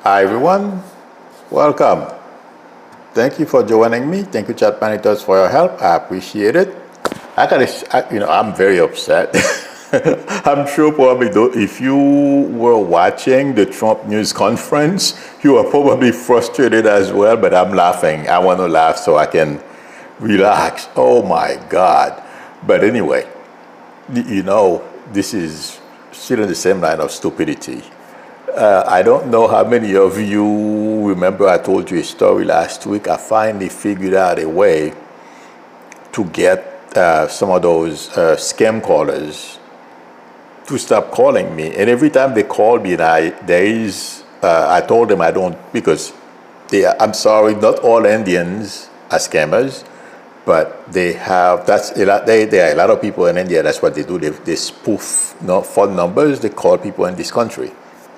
Hi everyone, welcome. Thank you for joining me. Thank you, Chat Manitors, for your help. I appreciate it. I'm very upset. I'm sure probably though, if you were watching the Trump news conference, you are probably frustrated as well. But I'm laughing. I want to laugh so I can relax. Oh my God! But anyway, this is still in the same line of stupidity. I don't know how many of you remember I told you a story last week. I finally figured out a way to get some of those scam callers to stop calling me. And every time they call me, I told them I don't, because I'm sorry, not all Indians are scammers, but there are a lot of people in India. That's what they do. They spoof phone numbers. They call people in this country,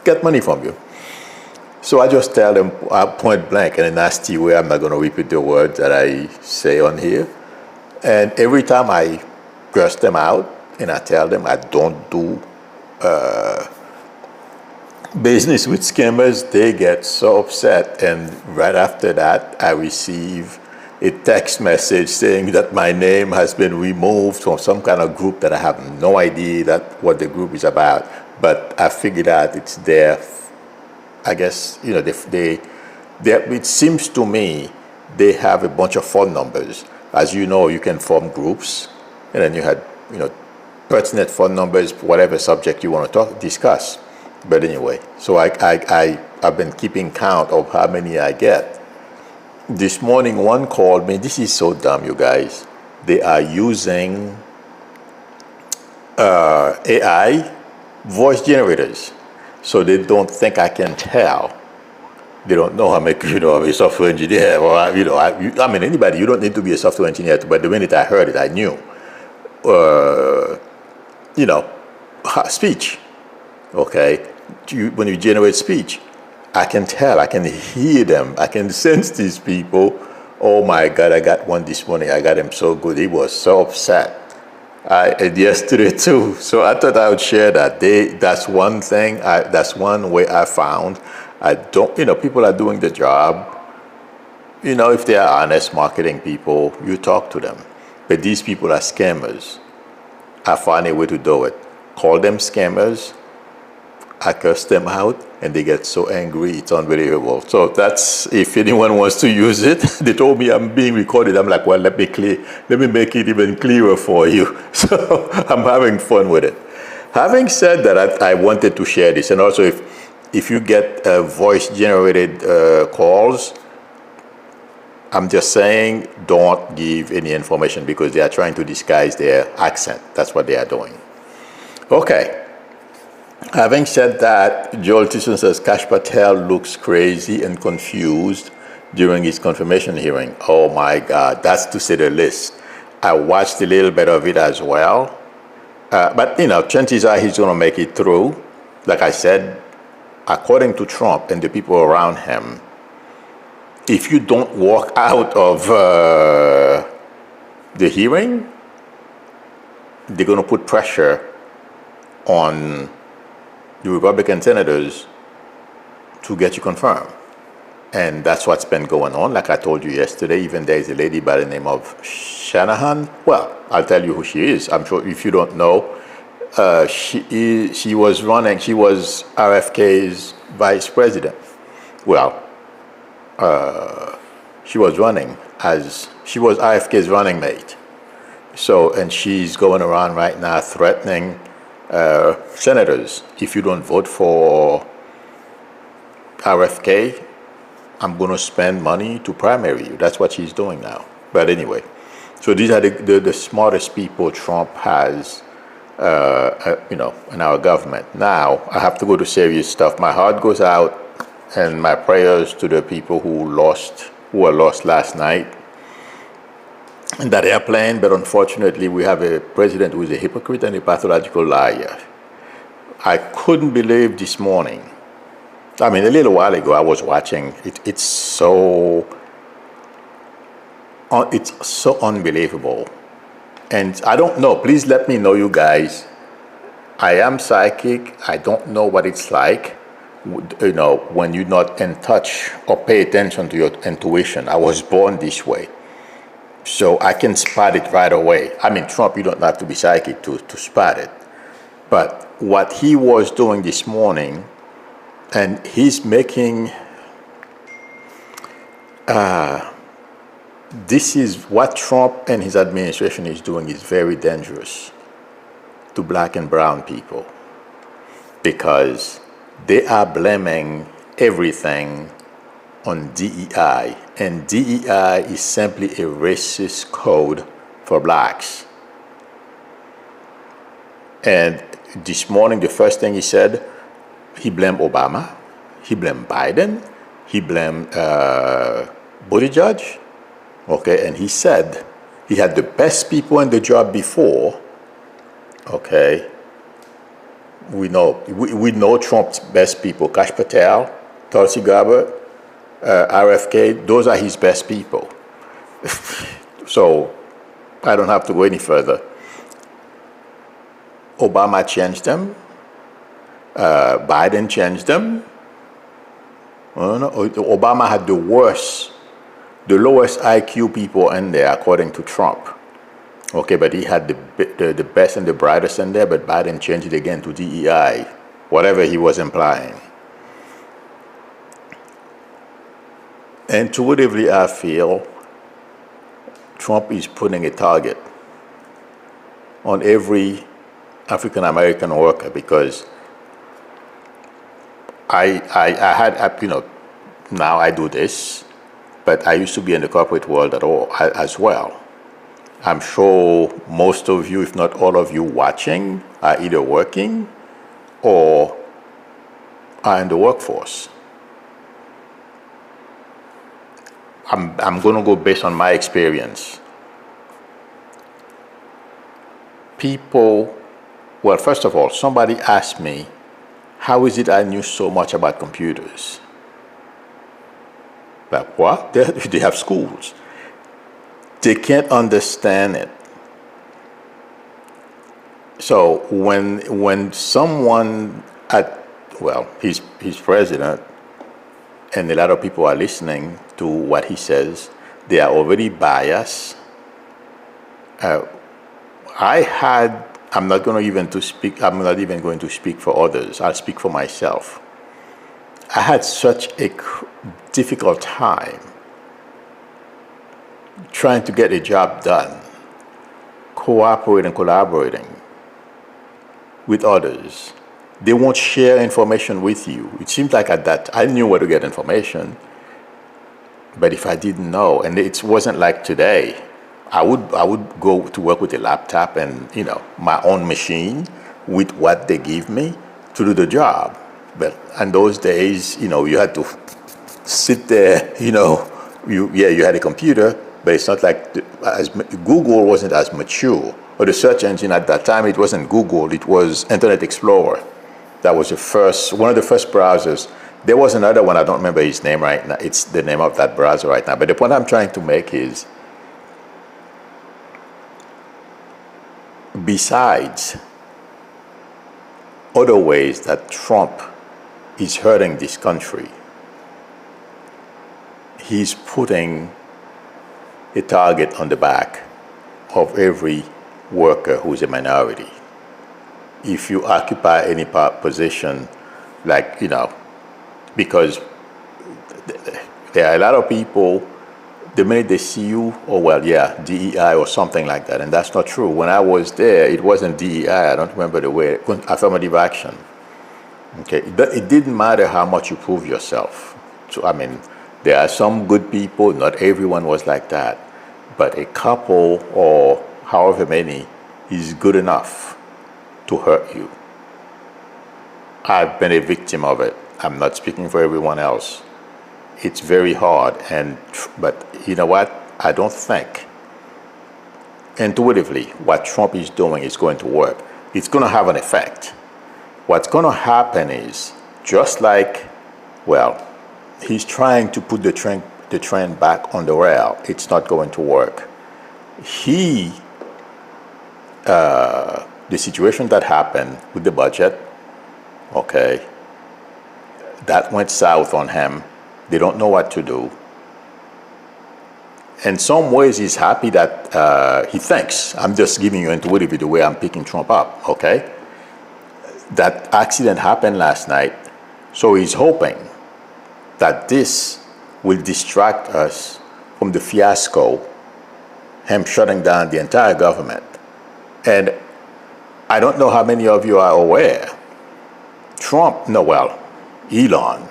get money from you. So I just tell them point blank in a nasty way. I'm not going to repeat the words that I say on here. And every time I curse them out and I tell them I don't do business with scammers, they get so upset. And right after that, I receive a text message saying that my name has been removed from some kind of group that I have no idea what the group is about. But I figured out it's there. I guess, it seems to me they have a bunch of phone numbers. As you know, you can form groups, and then you had, pertinent phone numbers, whatever subject you want to discuss. But anyway, so I've been keeping count of how many I get. This morning, one called me. This is so dumb, you guys. They are using AI voice generators, so they don't think I can tell. They don't know I'm a software engineer, or anybody. You don't need to be a software engineer. But the minute I heard it, I knew. Speech. Okay, when you generate speech, I can tell. I can hear them. I can sense these people. Oh my God! I got one this morning. I got him so good. He was so upset. And yesterday too. So I thought I would share that. That's one thing. That's one way I found. I don't. People are doing the job. If they are honest marketing people, you talk to them. But these people are scammers. I find a way to do it. Call them scammers. I curse them out, and they get so angry, it's unbelievable. So that's, if anyone wants to use it. They told me I'm being recorded. I'm like, well, let me make it even clearer for you. So I'm having fun with it. Having said that, I wanted to share this. And also, if you get voice-generated calls, I'm just saying, don't give any information, because they are trying to disguise their accent. That's what they are doing. Okay. Having said that, Joel Tison says Kash Patel looks crazy and confused during his confirmation hearing. Oh my God, that's to say the least. I watched a little bit of it as well. But chances are he's going to make it through. Like I said, according to Trump and the people around him, if you don't walk out of the hearing, they're going to put pressure on the Republican senators to get you confirmed. And that's what's been going on. Like I told you yesterday, even there is a lady by the name of Shanahan. Well, I'll tell you who she is. I'm sure if you don't know, she was RFK's vice president. Well, she was RFK's running mate. So, and she's going around right now threatening senators, if you don't vote for RFK, I'm going to spend money to primary you. That's what she's doing now. But anyway, so these are the smartest people Trump has, in our government. Now, I have to go to serious stuff. My heart goes out and my prayers to the people who were lost last night in that airplane. But unfortunately, we have a president who is a hypocrite and a pathological liar. I couldn't believe this morning. A little while ago, I was watching. It's so unbelievable. And I don't know. Please let me know, you guys. I am psychic. I don't know what it's like when you're not in touch or pay attention to your intuition. I was born this way. So I can spot it right away. I mean, Trump, you don't have to be psychic to spot it. But what he was doing this morning, and he's making, this is what Trump and his administration is doing is very dangerous to black and brown people, because they are blaming everything on DEI, and DEI is simply a racist code for blacks. And this morning, the first thing he said, he blamed Obama, he blamed Biden, he blamed Buttigieg, okay, and he said he had the best people in the job before, okay. We know Trump's best people: Kash Patel, Tulsi Gabbard, RFK. Those are his best people. So I don't have to go any further. Obama changed them. Biden changed them. Obama had the lowest IQ people in there, according to Trump. Okay, but he had the best and the brightest in there, but Biden changed it again to DEI, whatever he was implying. Intuitively, I feel Trump is putting a target on every African American worker, because I had, now I do this, but I used to be in the corporate world as well. I'm sure most of you, if not all of you watching, are either working or are in the workforce. I'm going to go based on my experience. People, well, first of all, somebody asked me, how is it I knew so much about computers? Like, what? They have schools. They can't understand it. So when someone he's president, and a lot of people are listening to what he says, they are already biased. I'm not even going to speak for others. I'll speak for myself. I had such a difficult time trying to get a job done, collaborating with others. They won't share information with you. It seems like at that, I knew where to get information, but if I didn't know, and it wasn't like today, I would go to work with a laptop and, my own machine with what they give me to do the job. But in those days, you had to sit there, you had a computer, but it's not like Google wasn't as mature, or the search engine at that time. It wasn't Google, it was Internet Explorer. That was one of the first browsers. There was another one, I don't remember his name right now. It's the name of that browser right now. But the point I'm trying to make is, besides other ways that Trump is hurting this country, he's putting a target on the back of every worker who's a minority. If you occupy any position, because there are a lot of people, the minute they see you, DEI or something like that, and that's not true. When I was there, it wasn't DEI, I don't remember the way, affirmative action. Okay, it didn't matter how much you prove yourself. So, there are some good people, not everyone was like that, but a couple or however many is good enough to hurt you. I've been a victim of it. I'm not speaking for everyone else. It's very hard, but you know what? I don't think intuitively what Trump is doing is going to work. It's going to have an effect. What's going to happen is, just like, he's trying to put the train back on the rail. It's not going to work. The situation that happened with the budget, okay, that went south on him. They don't know what to do. In some ways, he's happy that he thinks, I'm just giving you intuitively the way I'm picking Trump up, okay? That accident happened last night, so he's hoping that this will distract us from the fiasco, him shutting down the entire government. And I don't know how many of you are aware, Elon,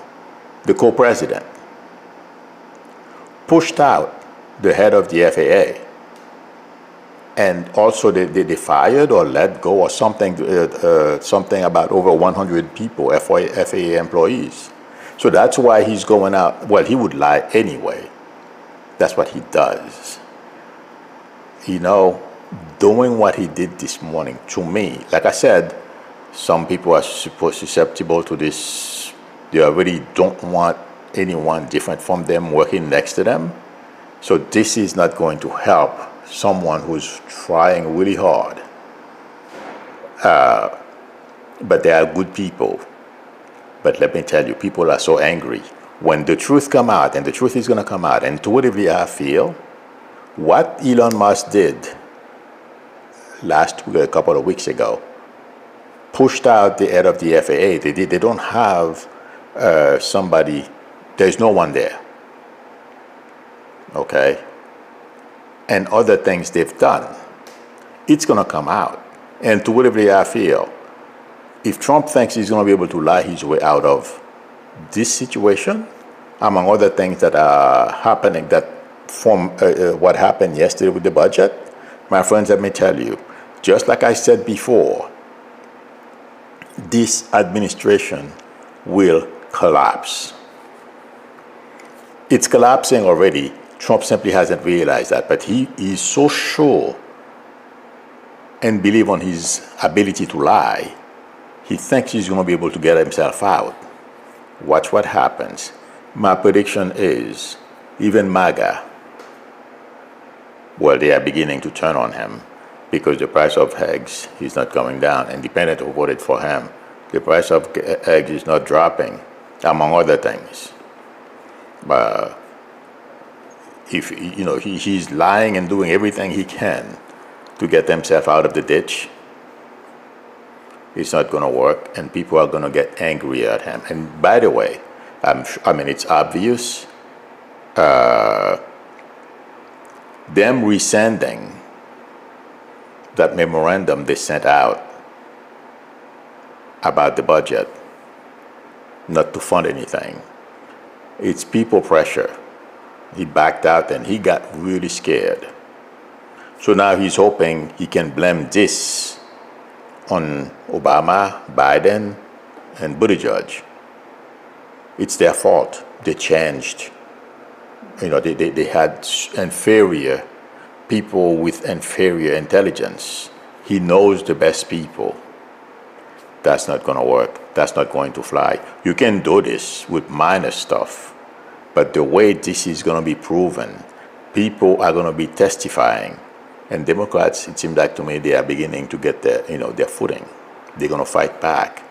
the co-president, pushed out the head of the FAA. And also they fired or let go or something, something about over 100 people, FAA employees. So that's why he's going out. Well, he would lie anyway. That's what he does. You know, doing what he did this morning, to me, like I said, some people are susceptible to this. They already don't want anyone different from them working next to them. So this is not going to help someone who's trying really hard. But they are good people. But let me tell you, people are so angry. When the truth come out, and the truth is going to come out, intuitively I feel, what Elon Musk did last week, a couple of weeks ago, pushed out the head of the FAA. They don't have somebody, there's no one there. Okay? And other things they've done. It's going to come out. And intuitively I feel, if Trump thinks he's going to be able to lie his way out of this situation, among other things that are happening, that from what happened yesterday with the budget, my friends, let me tell you, just like I said before, this administration will collapse. It's collapsing already. Trump simply hasn't realized that, but he is so sure and believe on his ability to lie, he thinks he's going to be able to get himself out. Watch what happens. My prediction is, even MAGA, well, they are beginning to turn on him because the price of eggs is not coming down. Independent who voted for him, the price of eggs is not dropping, among other things. But if you know he's lying and doing everything he can to get himself out of the ditch, it's not going to work, and people are going to get angry at him. And by the way, I mean, it's obvious. Them resending that memorandum they sent out about the budget, not to fund anything. It's people pressure. He backed out and he got really scared. So now he's hoping he can blame this on Obama, Biden, and Buttigieg. It's their fault. They changed. You know, they had inferior people with inferior intelligence. He knows the best people. That's not going to work. That's not going to fly. You can do this with minor stuff, but the way this is going to be proven, people are going to be testifying. And Democrats, it seems like to me, they are beginning to get their footing. They're going to fight back.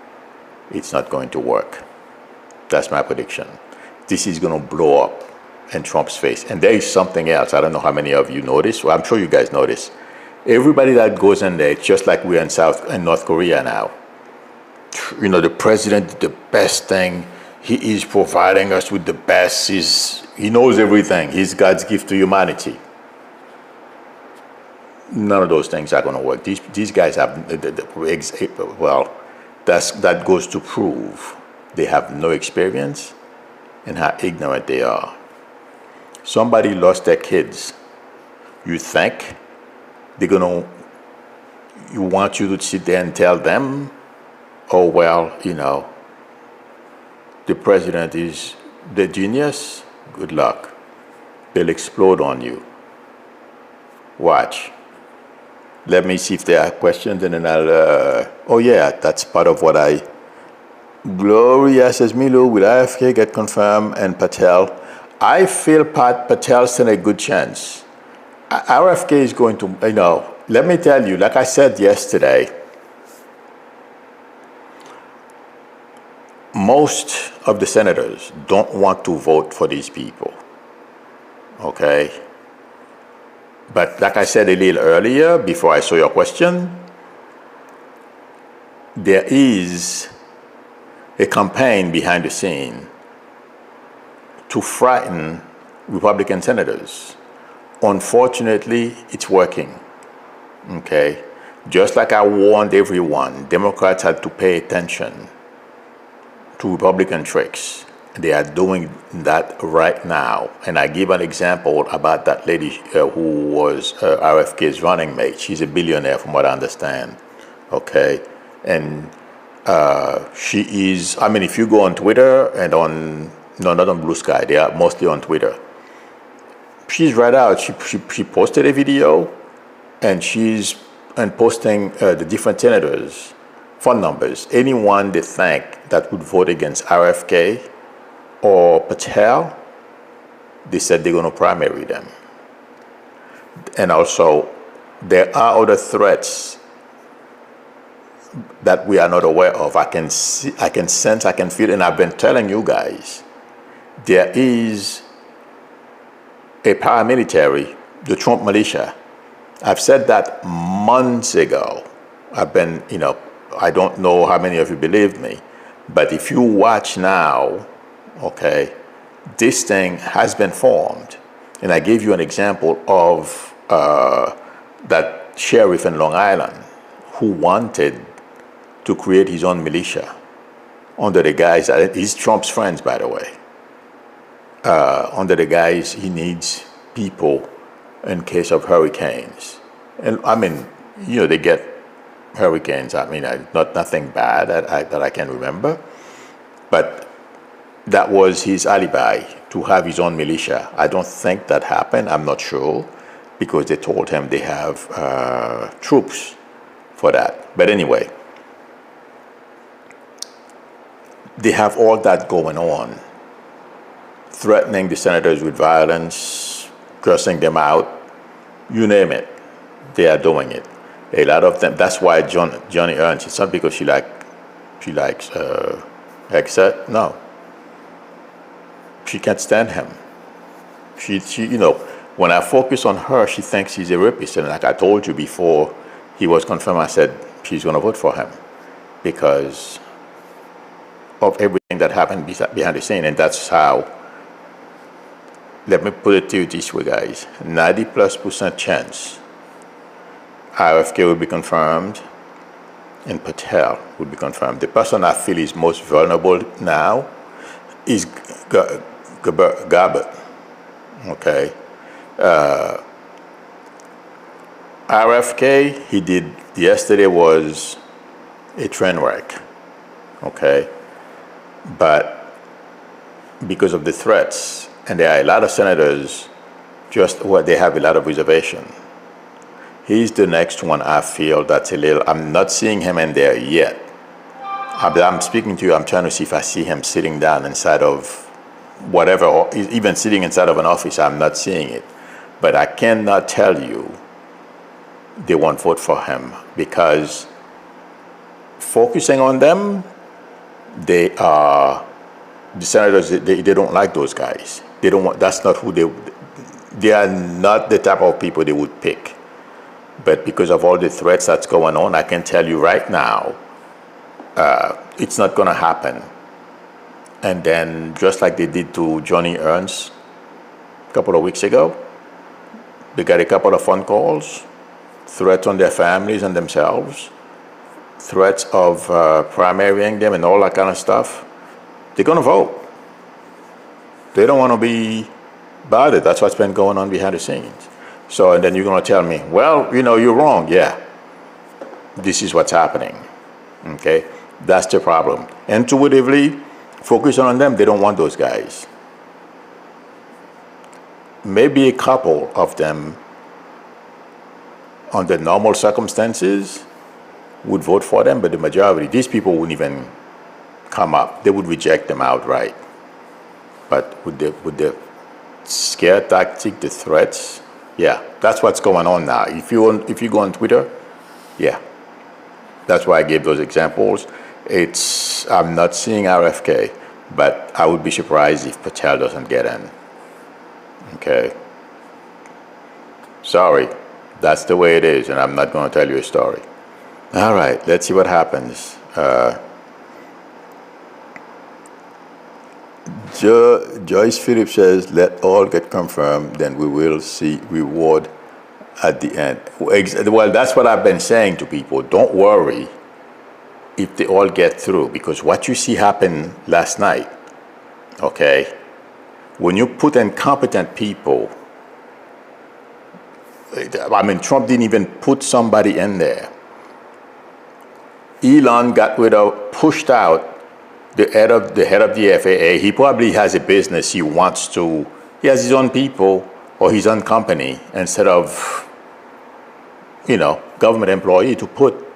It's not going to work. That's my prediction. This is going to blow up in Trump's face. And there is something else. I don't know how many of you notice. Well, I'm sure you guys notice. Everybody that goes in there, it's just like we're in North Korea now. You know, the president did the best thing. He is providing us with the best. He knows everything. He's God's gift to humanity. None of those things are going to work. These guys have, well, that goes to prove they have no experience and how ignorant they are. Somebody lost their kids. You think you want you to sit there and tell them, oh, well, you know, the president is the genius? Good luck. They'll explode on you. Watch. Let me see if there are questions, and then I'll, oh yeah, that's part of what Gloria says, Milo, will RFK get confirmed and Patel? I feel Patel stand a good chance. RFK is going to, you know, let me tell you, like I said yesterday, most of the senators don't want to vote for these people. Okay? But like I said a little earlier, before I saw your question, there is a campaign behind the scene to frighten Republican senators. Unfortunately, it's working. Okay? Just like I warned everyone, Democrats had to pay attention to Republican tricks. They are doing that right now. And I give an example about that lady who was RFK's running mate. She's a billionaire from what I understand. Okay? And she is, I mean, if you go on Twitter and on, no, not on Blue Sky, they are mostly on Twitter. She's right out. She posted a video and she's posting the different senators' phone numbers. Anyone they think that would vote against RFK or Patel, they said they're going to primary them. And also, there are other threats that we are not aware of. I can see, I can sense, I can feel, and I've been telling you guys, there is a paramilitary, the Trump militia. I've said that months ago. I've been, I don't know how many of you believe me, but if you watch now, okay, this thing has been formed. And I gave you an example of that sheriff in Long Island who wanted to create his own militia under the guise, he's Trump's friends, by the way, under the guise he needs people in case of hurricanes. And I mean, they get hurricanes. I mean, nothing bad that I can remember. But that was his alibi, to have his own militia. I don't think that happened. I'm not sure, because they told him they have troops for that. But anyway, they have all that going on, threatening the senators with violence, cursing them out, you name it. They are doing it. A lot of them. That's why Johnny Ernst. It's not because she likes Exet. No. She can't stand him. She when I focus on her, she thinks he's a rapist. And like I told you before he was confirmed, I said she's going to vote for him because of everything that happened behind the scene. And that's how, let me put it to you this way, guys, 90+% chance RFK will be confirmed and Patel will be confirmed. The person I feel is most vulnerable now is Gabbard. Okay. RFK, he did, yesterday was a train wreck. Okay. But because of the threats, and there are a lot of senators, they have a lot of reservation. He's the next one I feel that's a little, I'm not seeing him in there yet. I'm speaking to you, I'm trying to see if I see him sitting down inside of whatever, or even sitting inside of an office. I'm not seeing it. But I cannot tell you they won't vote for him, because focusing on them, they are, the senators, they don't like those guys. They don't want, that's not who they are not the type of people they would pick. But because of all the threats that's going on, I can tell you right now, it's not going to happen. And then just like they did to Johnny Ernst a couple of weeks ago, they got a couple of phone calls, threats on their families and themselves, threats of primarying them and all that kind of stuff. They're going to vote. They don't want to be bothered. That's what's been going on behind the scenes. So, and then you're going to tell me, well, you're wrong. Yeah, this is what's happening. Okay, that's the problem. Intuitively, focusing on them, they don't want those guys. Maybe a couple of them, under normal circumstances, would vote for them, but the majority, these people wouldn't even come up. They would reject them outright. But with the scare tactic, the threats, yeah, that's what's going on now. If you go on Twitter, yeah, that's why I gave those examples. I'm not seeing RFK, but I would be surprised if Patel doesn't get in. Okay. Sorry, that's the way it is, and I'm not going to tell you a story. All right, let's see what happens. Joyce Phillips says, let all get confirmed, then we will see reward at the end. Well, that's what I've been saying to people. Don't worry if they all get through, because what you see happen last night, okay, when you put incompetent people, I mean, Trump didn't even put somebody in there. Elon got rid of, pushed out the head of the FAA. He probably has a business he has his own people or his own company instead of, government employee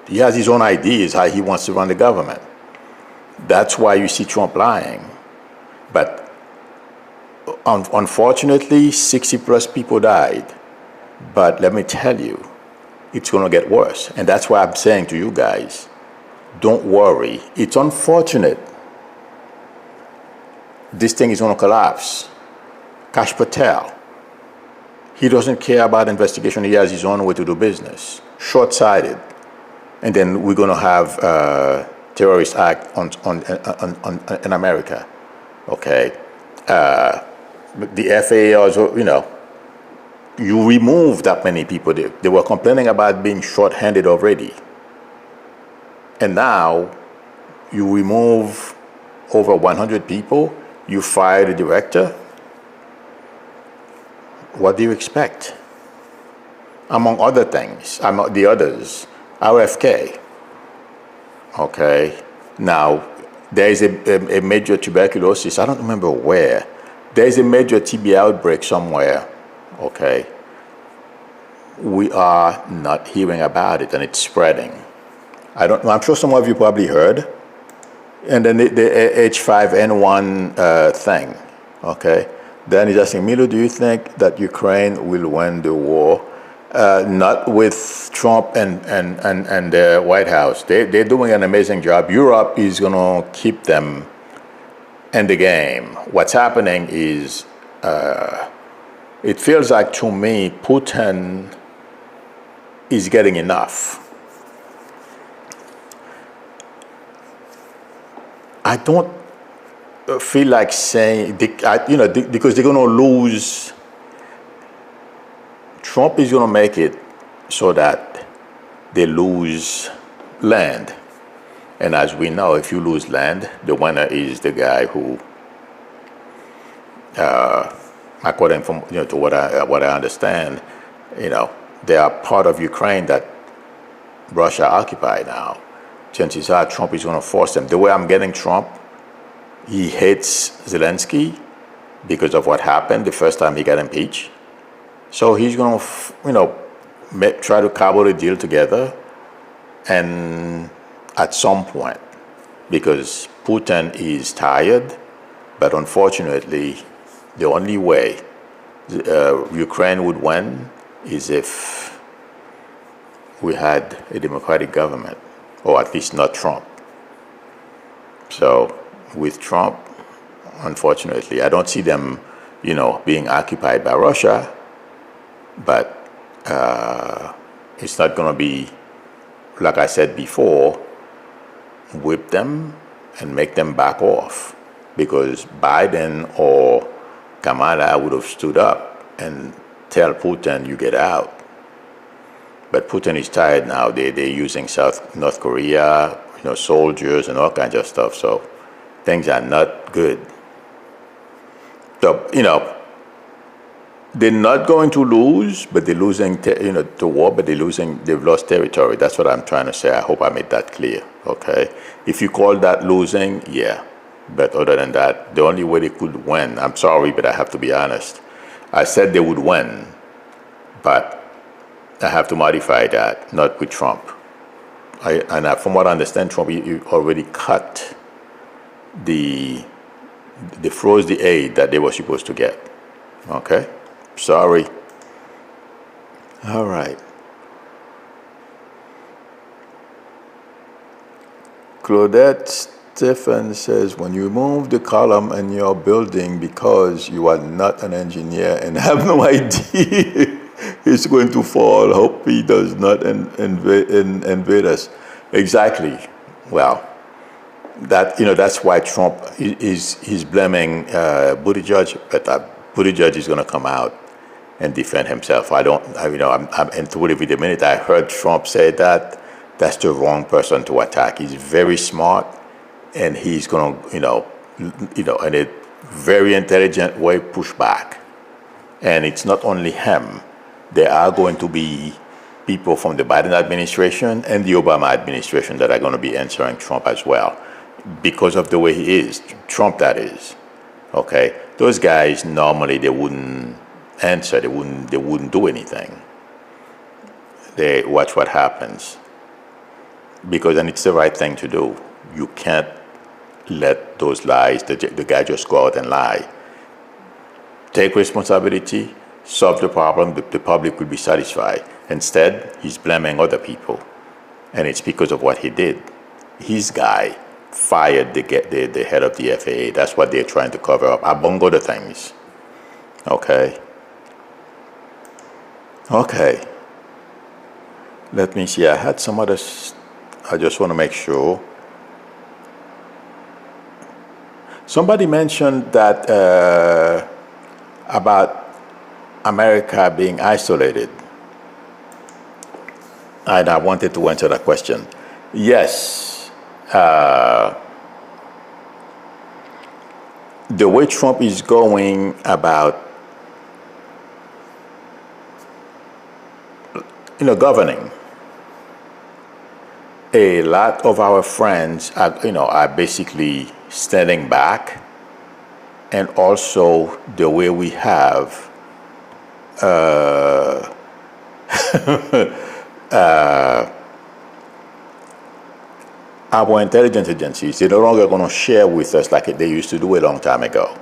he has his own ideas how he wants to run the government. That's why you see Trump lying. But unfortunately, 60 plus people died. But let me tell you, it's going to get worse. And that's why I'm saying to you guys, don't worry. It's unfortunate. This thing is going to collapse. Kash Patel, he doesn't care about investigation. He has his own way to do business. Short-sighted. And then we're going to have terrorist act in America. Okay. The FAA also, you remove that many people. They were complaining about being short-handed already. And now you remove over 100 people. You fire the director. What do you expect? Among other things, among the others, RFK. Okay. Now, there is a major tuberculosis. I don't remember where. There is a major TB outbreak somewhere. Okay. We are not hearing about it, and it's spreading. I'm sure some of you probably heard. And then the H5N1 thing, okay? Then he's asking, Milo, do you think that Ukraine will win the war? Not with Trump and the White House. They're doing an amazing job. Europe is going to keep them in the game. What's happening is, it feels like to me, Putin is getting enough. I don't feel like saying, because they're going to lose. Trump is going to make it so that they lose land. And as we know, if you lose land, the winner is the guy who, according to what I understand, they are part of Ukraine that Russia occupied now. Chances are Trump is going to force them. The way I'm getting Trump, he hates Zelensky because of what happened the first time he got impeached. So he's going to, try to cobble a deal together, and at some point, because Putin is tired, but unfortunately, the only way Ukraine would win is if we had a democratic government. Or at least not Trump. So with Trump, unfortunately, I don't see them, being occupied by Russia, but it's not going to be, like I said before, whip them and make them back off, because Biden or Kamala would have stood up and tell Putin, you get out. But Putin is tired now. They're using North Korea, soldiers and all kinds of stuff. So things are not good. So, they're not going to lose, but they're losing, the war, but they've lost territory. That's what I'm trying to say. I hope I made that clear, okay? If you call that losing, yeah. But other than that, the only way they could win, I'm sorry, but I have to be honest. I said they would win, but I have to modify that, not with Trump. From what I understand, Trump he already cut they froze the aid that they were supposed to get. Okay? Sorry. All right. Claudette Stephen says, when you remove the column in your building because you are not an engineer and have no idea it's going to fall, hope he does not invade us. Exactly. Well, that's why Trump he's blaming Buttigieg, but Buttigieg is going to come out and defend himself. I'm intuitively, the minute I heard Trump say that, that's the wrong person to attack. He's very smart, and he's going to, in a very intelligent way, push back. And it's not only him. There are going to be people from the Biden administration and the Obama administration that are going to be answering Trump as well, because of the way he is. Trump, that is. Okay? Those guys, normally, they wouldn't answer. They wouldn't do anything. They watch what happens. Because then it's the right thing to do. You can't let those lies, the guy just go out and lie. Take responsibility, solve the problem, the public will be satisfied. Instead, he's blaming other people. And it's because of what he did. His guy fired the head of the FAA. That's what they're trying to cover up, among other things. Okay. Okay. Let me see. I had some other. I just want to make sure. Somebody mentioned that about America being isolated. And I wanted to answer that question. Yes. The way Trump is going about, governing, a lot of our friends are basically standing back, and also the way we have our intelligence agencies, they're no longer going to share with us like they used to do a long time ago.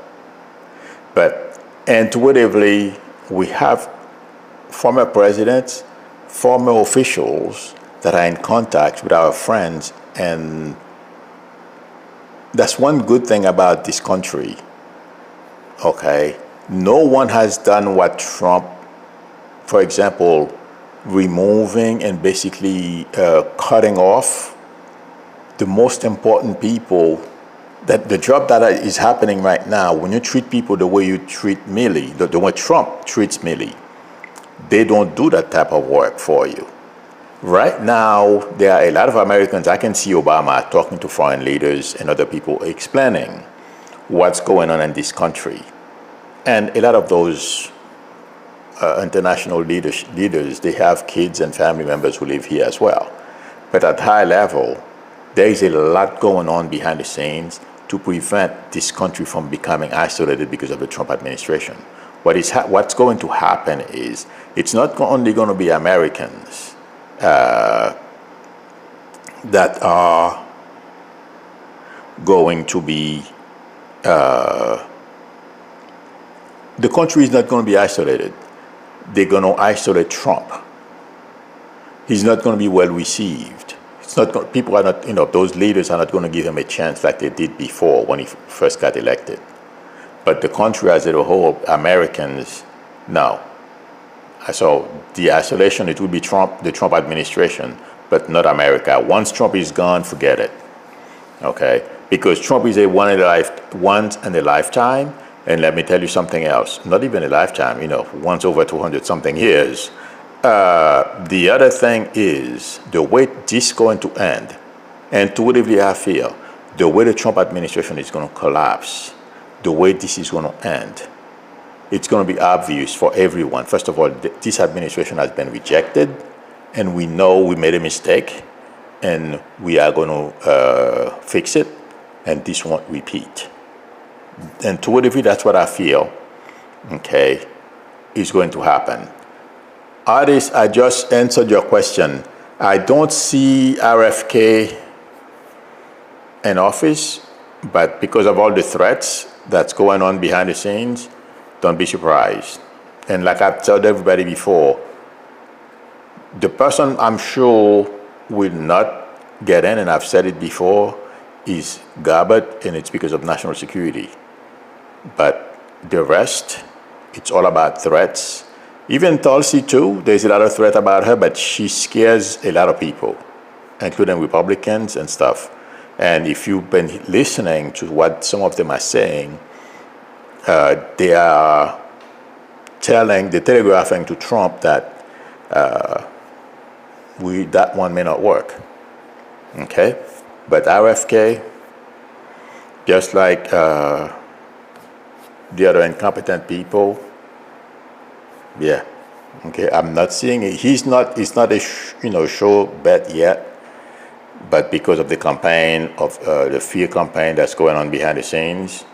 But intuitively, we have former presidents, former officials that are in contact with our friends, and that's one good thing about this country. Okay, no one has done what Trump, for example, removing and basically cutting off the most important people. That the job that is happening right now, when you treat people the way you treat Milley, the way Trump treats Milley, they don't do that type of work for you. Right now, there are a lot of Americans. I can see Obama talking to foreign leaders and other people explaining what's going on in this country. And a lot of those international leaders, they have kids and family members who live here as well. But at high level, there is a lot going on behind the scenes to prevent this country from becoming isolated because of the Trump administration. What's going to happen is, it's not only going to be Americans that are going to be, the country is not going to be isolated. They're going to isolate Trump. He's not going to be well received. It's not people are not, those leaders are not going to give him a chance like they did before when he first got elected. But the country as a whole, Americans, no. So the isolation, it will be Trump, the Trump administration, but not America. Once Trump is gone, forget it. Okay? Because Trump is once in a lifetime, and let me tell you something else. Not even a lifetime, once over 200 something years. The other thing is, the way this is going to end, intuitively I feel, the way the Trump administration is going to collapse, the way this is going to end, it's going to be obvious for everyone. First of all, this administration has been rejected, and we know we made a mistake, and we are going to fix it, and this won't repeat. Intuitively, that's what I feel, okay, is going to happen. Artist, I just answered your question. I don't see RFK in office, but because of all the threats that's going on behind the scenes, don't be surprised. And like I've told everybody before, the person I'm sure will not get in, and I've said it before, is Gabbard, and it's because of national security. But the rest, it's all about threats. Even Tulsi too, there's a lot of threat about her, but she scares a lot of people, including Republicans and stuff. And if you've been listening to what some of them are saying, they are telegraphing to Trump that that one may not work. Okay? But RFK, just like the other incompetent people, yeah. Okay, I'm not seeing it. It's not a sure bet yet, but because of the campaign of the fear campaign that's going on behind the scenes,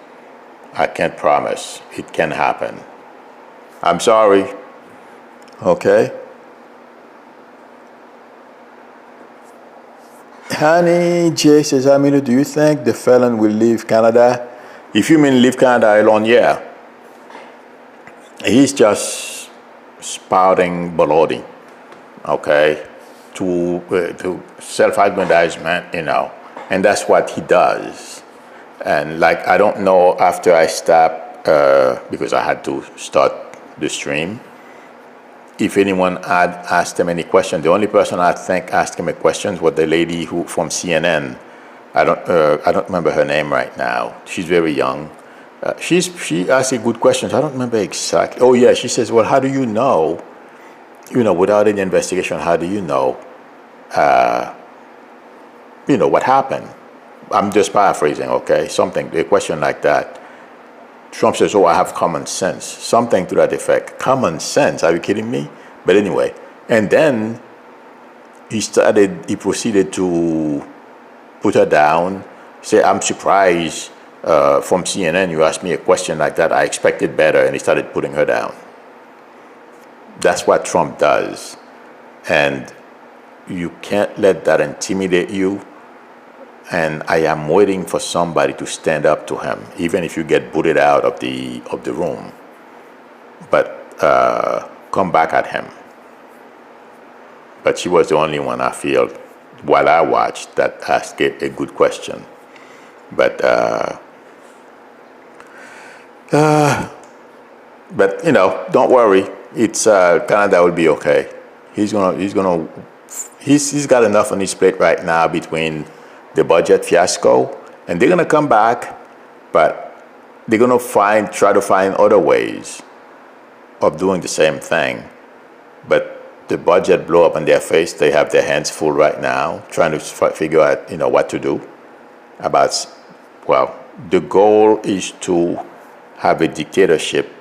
I can't promise it can happen. I'm sorry. Okay. Honey J says, Aminu, do you think the felon will leave Canada? If you mean leave Canada alone, yeah. He's just spouting baloney, okay, to self-aggrandizement, and that's what he does. And like, I don't know, after I stopped, because I had to start the stream, if anyone had asked him any question. The only person I think asked him a question was the lady from CNN. I don't remember her name right now. She's very young. She asked a good question. I don't remember exactly. Oh yeah, she says, well, how do you know, without any investigation, how do you know, what happened? I'm just paraphrasing, okay? A question like that. Trump says, oh, I have common sense. Something to that effect. Common sense, are you kidding me? But anyway, and then he proceeded to put her down, say, I'm surprised from CNN you asked me a question like that. I expected better, and he started putting her down. That's what Trump does. And you can't let that intimidate you. And I am waiting for somebody to stand up to him, even if you get booted out of the room. But come back at him. But she was the only one, I feel, while I watched, that asked a good question. But don't worry. It's Canada will be okay. He's got enough on his plate right now between the budget fiasco, and they're gonna come back, but they're gonna try to find other ways of doing the same thing. But the budget blew up in their face. They have their hands full right now, trying to figure out, what to do. The goal is to have a dictatorship,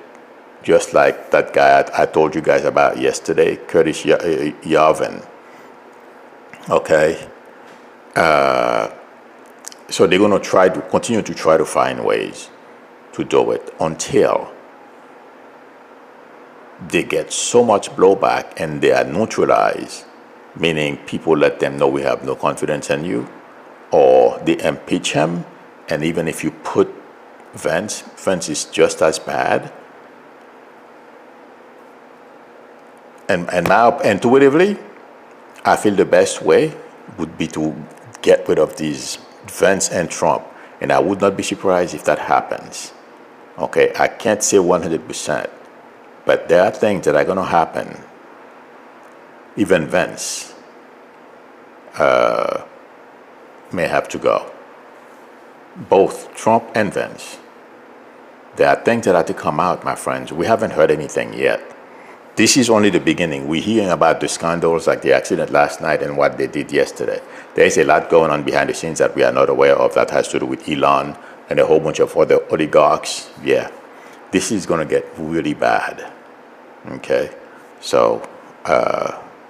just like that guy I told you guys about yesterday, Curtis Yarvin. Okay. So they're going to continue to try to find ways to do it until they get so much blowback and they are neutralized, meaning people let them know we have no confidence in you, or they impeach him. And even if you put Vance is just as bad. And now, intuitively, I feel the best way would be to get rid of these Vance and Trump. And I would not be surprised if that happens. Okay, I can't say 100%, but there are things that are going to happen. Even Vance may have to go. Both Trump and Vance. There are things that have to come out, my friends. We haven't heard anything yet. This is only the beginning. We're hearing about the scandals like the accident last night and what they did yesterday. There's a lot going on behind the scenes that we are not aware of that has to do with Elon and a whole bunch of other oligarchs. Yeah, this is going to get really bad. Okay, so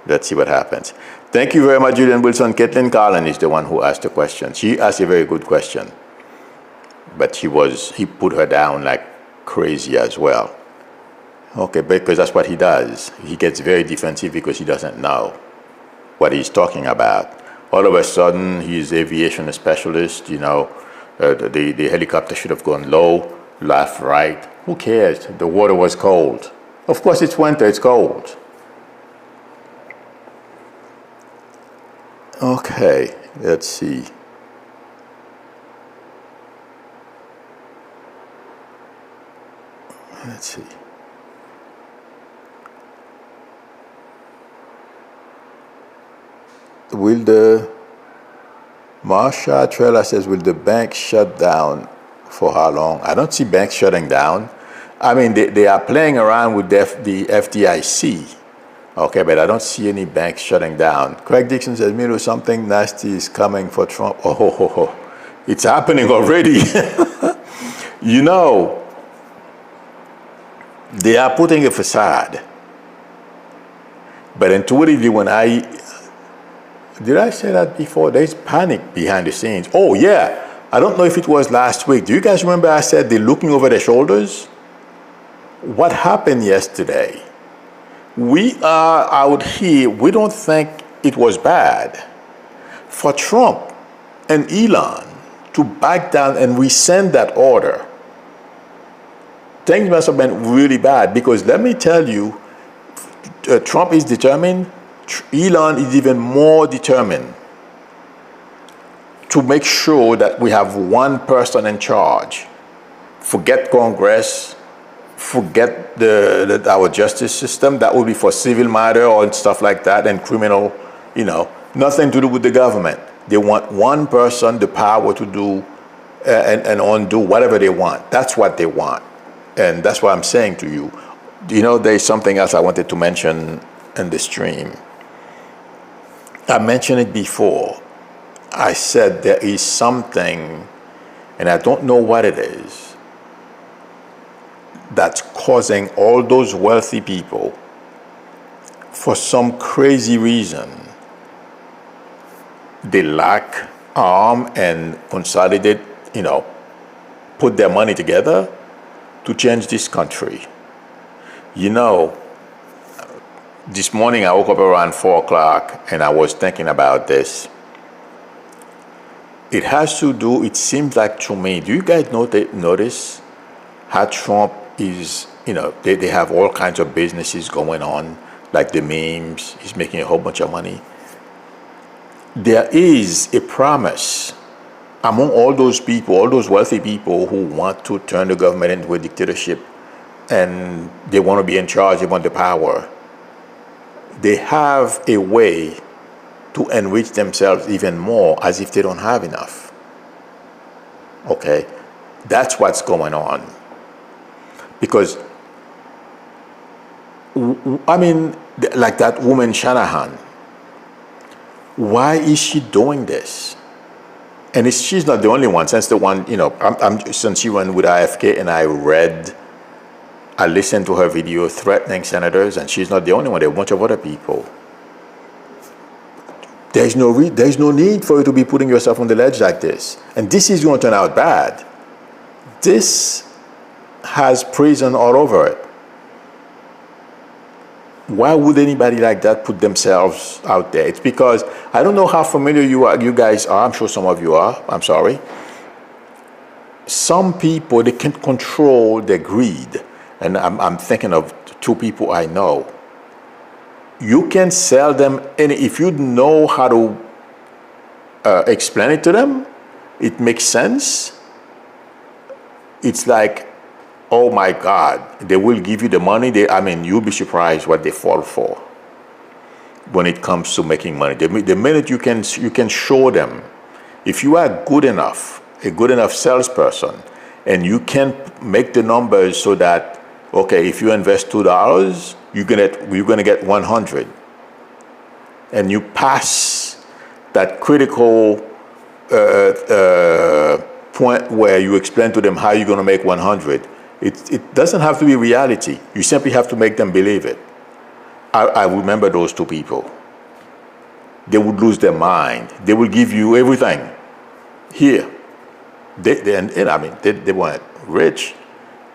let's see what happens. Thank you very much, Julian Wilson. Caitlin Carlin is the one who asked the question. She asked a very good question, but he put her down like crazy as well. Okay, because that's what he does. He gets very defensive because he doesn't know what he's talking about. All of a sudden, he's aviation specialist, the helicopter should have gone low, left, right. Who cares? The water was cold. Of course, it's winter, it's cold. Okay, Let's see. Let's see. Will the Marsha Trailer says, will the bank shut down for how long? I don't see banks shutting down. I mean, they are playing around with the FDIC. Okay, but I don't see any banks shutting down. Craig Dixon says, Miro, something nasty is coming for Trump. Oh, ho, ho, ho. It's happening already. You know, they are putting a facade. But intuitively, did I say that before? There's panic behind the scenes. Oh, yeah. I don't know if it was last week. Do you guys remember I said they're looking over their shoulders? What happened yesterday? We are out here. We don't think it was bad for Trump and Elon to back down and rescind that order. Things must have been really bad because let me tell you, Trump is determined. Elon is even more determined to make sure that we have one person in charge. Forget Congress, forget our justice system. That will be for civil matter or stuff like that and criminal, nothing to do with the government. They want one person, the power to do and undo whatever they want. That's what they want. And that's what I'm saying to you. There's something else I wanted to mention in the stream. I mentioned it before. I said there is something, and I don't know what it is, that's causing all those wealthy people, for some crazy reason, they lack arm and consolidate, put their money together to change this country. This morning I woke up around 4 o'clock and I was thinking about this. It has to do, it seems like to me, do you guys notice how Trump is, they have all kinds of businesses going on, like the memes, he's making a whole bunch of money. There is a promise among all those people, all those wealthy people who want to turn the government into a dictatorship and they want to be in charge, they want the power. They have a way to enrich themselves even more as if they don't have enough. Okay? That's what's going on. Because, like that woman Shanahan, why is she doing this? And she's not the only one. Since the one, since she went with IFK and I listened to her video threatening senators, and she's not the only one. There are a bunch of other people. There's no need for you to be putting yourself on the ledge like this. And this is going to turn out bad. This has prison all over it. Why would anybody like that put themselves out there? It's because, I don't know how familiar you guys are. I'm sure some of you are. I'm sorry. Some people, they can't control their greed. And I'm thinking of 2 people I know. You can sell them if you know how to explain it to them, it makes sense. It's like, oh my God, they will give you the money. You'll be surprised what they fall for when it comes to making money. The minute you can show them, if you are a good enough salesperson, and you can make the numbers so that, okay, if you invest $2, you're gonna get 100, and you pass that critical point where you explain to them how you're gonna make 100. It doesn't have to be reality. You simply have to make them believe it. I remember those 2 people. They would lose their mind. They will give you everything. Here, they weren't rich,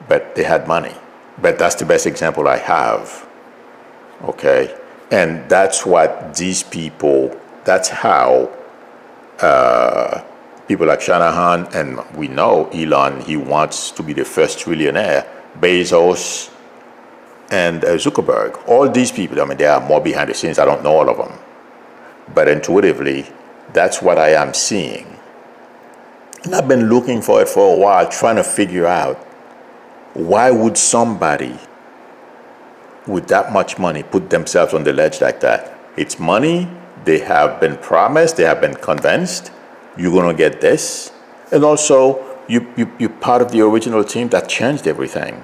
but they had money. But that's the best example I have. Okay? And that's what these people, that's how people like Shanahan, and we know Elon, he wants to be the first trillionaire, Bezos, and Zuckerberg. All these people, there are more behind the scenes. I don't know all of them. But intuitively, That's what I am seeing. And I've been looking for it for a while, trying to figure out why would somebody with that much money put themselves on the ledge like that. It's money. They have been promised. They have been convinced you're going to get this. And also, you're part of the original team that changed everything.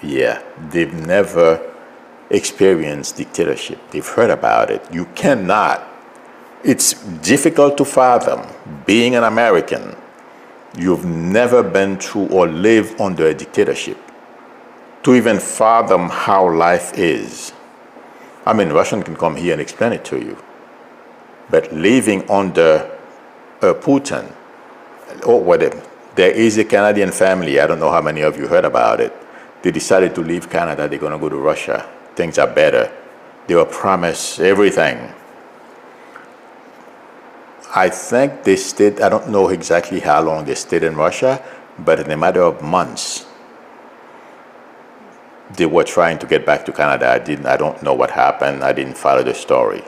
Yeah, they've never experienced dictatorship. They've heard about it. You cannot. It's difficult to fathom being an American. You've never been through or lived under a dictatorship to even fathom how life is. I mean, Russian can come here and explain it to you. But living under Putin, or whatever, there is a Canadian family, I don't know how many of you heard about it. They decided to leave Canada, they're going to go to Russia. Things are better. They were promised everything. I think they stayed, I don't know exactly how long they stayed in Russia, but in a matter of months, they were trying to get back to Canada. I don't know what happened. I didn't follow the story.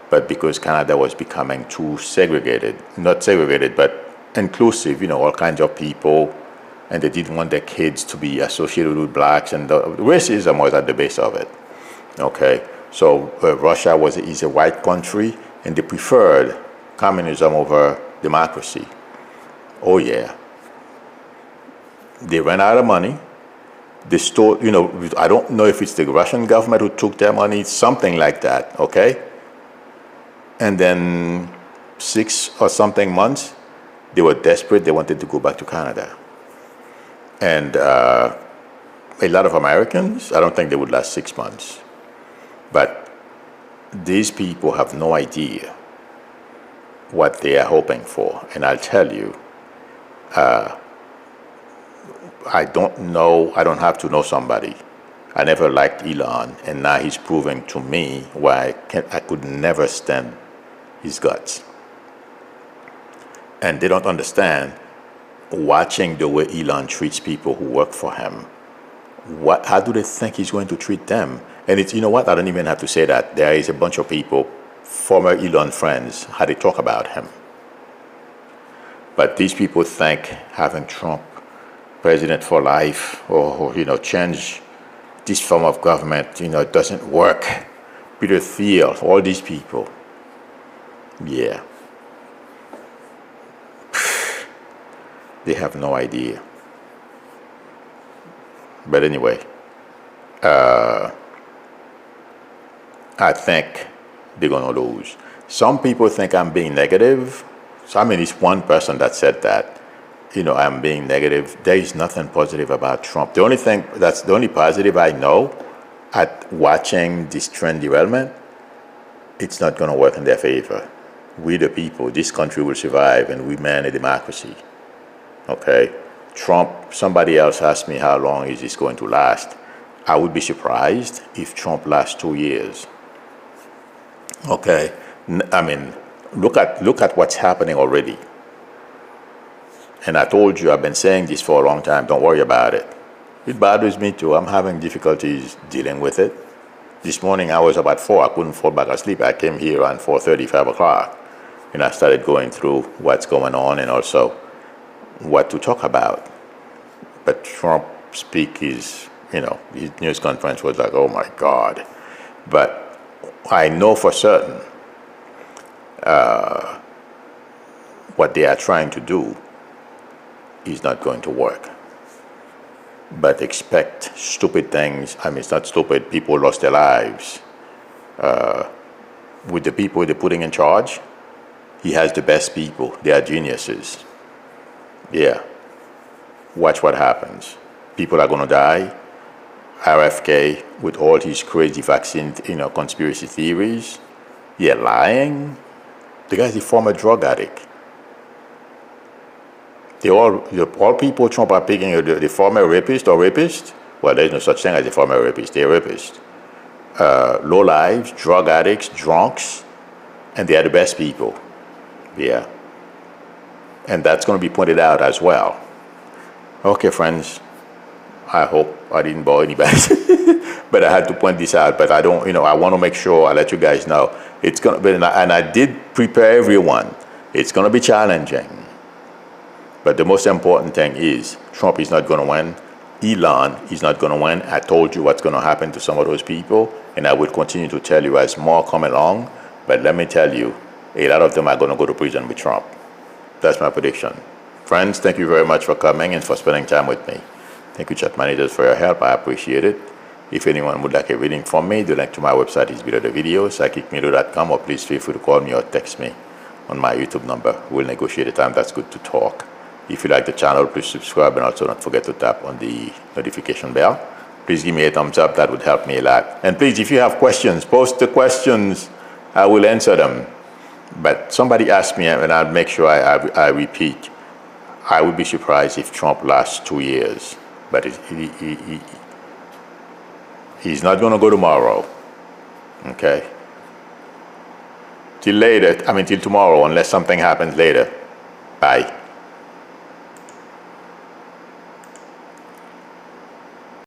But because Canada was becoming too segregated, not segregated, but inclusive, all kinds of people, and they didn't want their kids to be associated with blacks, and the racism was at the base of it. Okay, so Russia is a white country, and they preferred communism over democracy. Oh yeah. They ran out of money. They stole, I don't know if it's the Russian government who took their money, something like that, okay? And then 6 or something months, they were desperate. They wanted to go back to Canada. And a lot of Americans, I don't think they would last 6 months. But these people have no idea what they are hoping for. And I'll tell you, I don't know, I don't have to know somebody. I never liked Elon, and now he's proving to me why I could never stand his guts. And they don't understand, watching the way Elon treats people who work for him, how do they think he's going to treat them? And it's, you know what, I don't even have to say that. There is a bunch of people, former Elon friends, how they talk about him. But these people think having Trump president for life, or change this form of government, it doesn't work. Peter Thiel, all these people, yeah, they have no idea. But anyway, I think they're gonna lose. Some people think I'm being negative. So I mean, it's one person that said that. I'm being negative. There is nothing positive about Trump. The only positive I know at watching this trend derailment, it's not going to work in their favor. We the people, this country will survive, and we man a democracy. Okay? Trump, somebody else asked me how long is this going to last. I would be surprised if Trump lasts 2 years. Okay? I mean, look at what's happening already. And I told you, I've been saying this for a long time, don't worry about it. It bothers me too. I'm having difficulties dealing with it. This morning I was about 4, I couldn't fall back asleep. I came here around 4:30, 5 o'clock. And I started going through what's going on and also what to talk about. But Trump his news conference was like, oh my God. But I know for certain what they are trying to do is not going to work. But expect stupid things. I mean, it's not stupid. People lost their lives. With the people they're putting in charge, he has the best people. They are geniuses. Yeah. Watch what happens. People are going to die. RFK, with all his crazy vaccine, conspiracy theories. Yeah, lying. The guy's a former drug addict. All people Trump are picking the former rapist or rapist. Well, there's no such thing as a former rapist. They're rapists. Low lives, drug addicts, drunks, and they are the best people. Yeah. And that's going to be pointed out as well. Okay, friends. I hope I didn't bore anybody. But I had to point this out. But I don't, I want to make sure I let you guys know. It's going to be, and I did prepare everyone. It's going to be challenging. But the most important thing is Trump is not going to win. Elon is not going to win. I told you what's going to happen to some of those people, and I will continue to tell you as more come along. But let me tell you, a lot of them are going to go to prison with Trump. That's my prediction. Friends, thank you very much for coming and for spending time with me. Thank you, chat managers, for your help. I appreciate it. If anyone would like a reading from me, the link to my website is below the video, psychicmedia.com, or please feel free to call me or text me on my YouTube number. We'll negotiate a time that's good to talk. If you like the channel, please subscribe, and also don't forget to tap on the notification bell. Please give me a thumbs up. That would help me a lot. And please, if you have questions, post the questions. I will answer them. But somebody asked me, and I'll make sure I repeat, I would be surprised if Trump lasts 2 years. But he's not going to go tomorrow. Okay? Till tomorrow, unless something happens later. Bye.